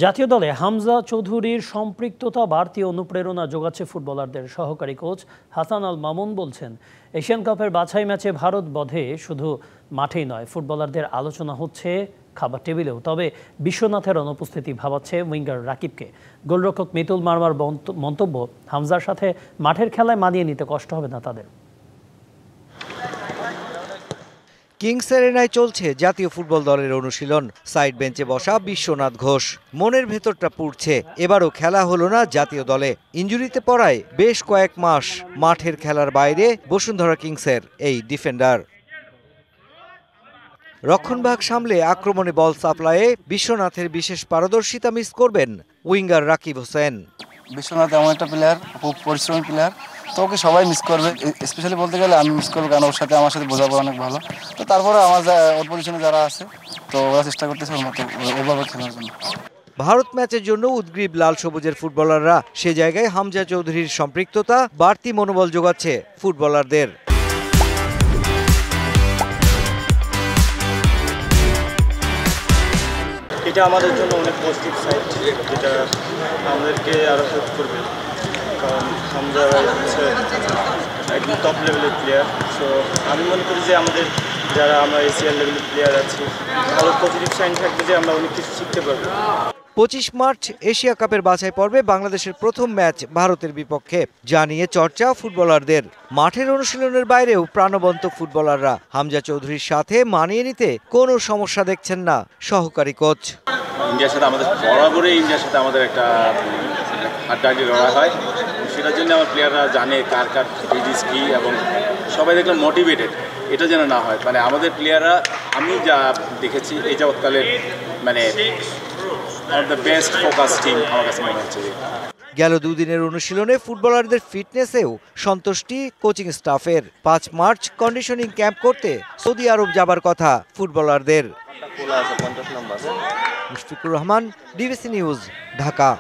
জাতীয় দলে হামজা চৌধুরীর সম্পৃক্ততা বাড়তি অনুপ্রেরণা যোগাচ্ছে ফুটবলারদের। সহকারী কোচ হাসান আল মামুন বলছেন, এশিয়ান কাপের বাছাই ম্যাচে ভারত বধে শুধু মাঠেই নয়, ফুটবলারদের আলোচনা হচ্ছে খাবার টেবিলেও। তবে বিশ্বনাথের অনুপস্থিতি ভাবাচ্ছে উইঙ্গার রাকিবকে। গোলরক্ষক মিতুল মারমার মন্তব্য, হামজার সাথে মাঠের খেলায় মানিয়ে নিতে কষ্ট হবে না তাদের। কিংস এরেনায় চলছে জাতীয় ফুটবল দলের অনুশীলন। সাইড বেঞ্চে বসা বিশ্বনাথ ঘোষ মনের ভেতরটা পুড়ছে, এবারও খেলা হলো না জাতীয় দলে। ইনজুরিতে পড়ায় বেশ কয়েক মাস মাঠের খেলার বাইরে বসুন্ধরা কিংসের এই ডিফেন্ডার। রক্ষণভাগ সামলে আক্রমণে বল সাপ্লাইয়ে বিশ্বনাথের বিশেষ পারদর্শিতা মিস করবেন উইঙ্গার রাকিব হোসেন। বিশ্বনাথ এমন একটা প্লেয়ার, খুব পরিশ্রমী প্লেয়ার, তো ওকে সবাই মিস করবে। স্পেশালি বলতে গেলে আমি মিস করবো, কারণ ওর সাথে আমার সাথে বোঝাপড়া অনেক ভালো। তো তারপরে আমার ওর পজিশনে যারা আছে, তো ওরা চেষ্টা করতেছে ওর মতো ওভাবে খেলার জন্য। ভারত ম্যাচের জন্য উদ্গ্রীব লাল সবুজের ফুটবলাররা, সে জায়গায় হামজা চৌধুরীর সম্পৃক্ততা বাড়তি মনোবল যোগাচ্ছে ফুটবলারদের। এটা আমাদের জন্য অনেক পজিটিভ সাইড, যেটা আমাদেরকে আরও হেল্প করবে, কারণ হামজা হচ্ছে একদম টপ লেভেলের প্লেয়ার। সো আমি মনে করি যে আমরা এশিয়ান লেভেলের প্লেয়ার আছি, আরও পজিটিভ সাইন থাকবে যে আমরা অনেক কিছু শিখতে পারবো। 25 মার্চ এশিয়া কাপের বাছাই পর্বে বাংলাদেশের প্রথম ম্যাচ ভারতের বিপক্ষে, যা নিয়ে চর্চা ফুটবলারদের। মাঠের অনুশীলনের বাইরেও প্রাণবন্ত ফুটবলাররা। হামজা চৌধুরীর সাথে মানিয়ে নিতে কোনো সমস্যা দেখছেন না সহকারী কোচ। ইন্ডিয়ার সাথে আমাদের একটা হাড্ডাহাড্ডি লড়াই হয়, সেটার জন্য আমার প্লেয়াররা জানে কার কার ডিজিজ কী, এবং সবাই দেখলাম মোটিভেটেড। এটা যেন না হয়, মানে আমাদের প্লেয়াররা, আমি যা দেখেছি এই যাবৎকালের দ্য বেস্ট ফোকাস টিম আমার কাছে মনে হচ্ছে। গেল দুদিনের অনুশীলনে ফুটবলারদের ফিটনেসেও সন্তুষ্টি কোচিং স্টাফের। 5 মার্চ কন্ডিশনিং ক্যাম্প করতে সৌদি আরব যাবার কথা ফুটবলারদের। Mushfiqur Rahman, DBC news, Dhaka.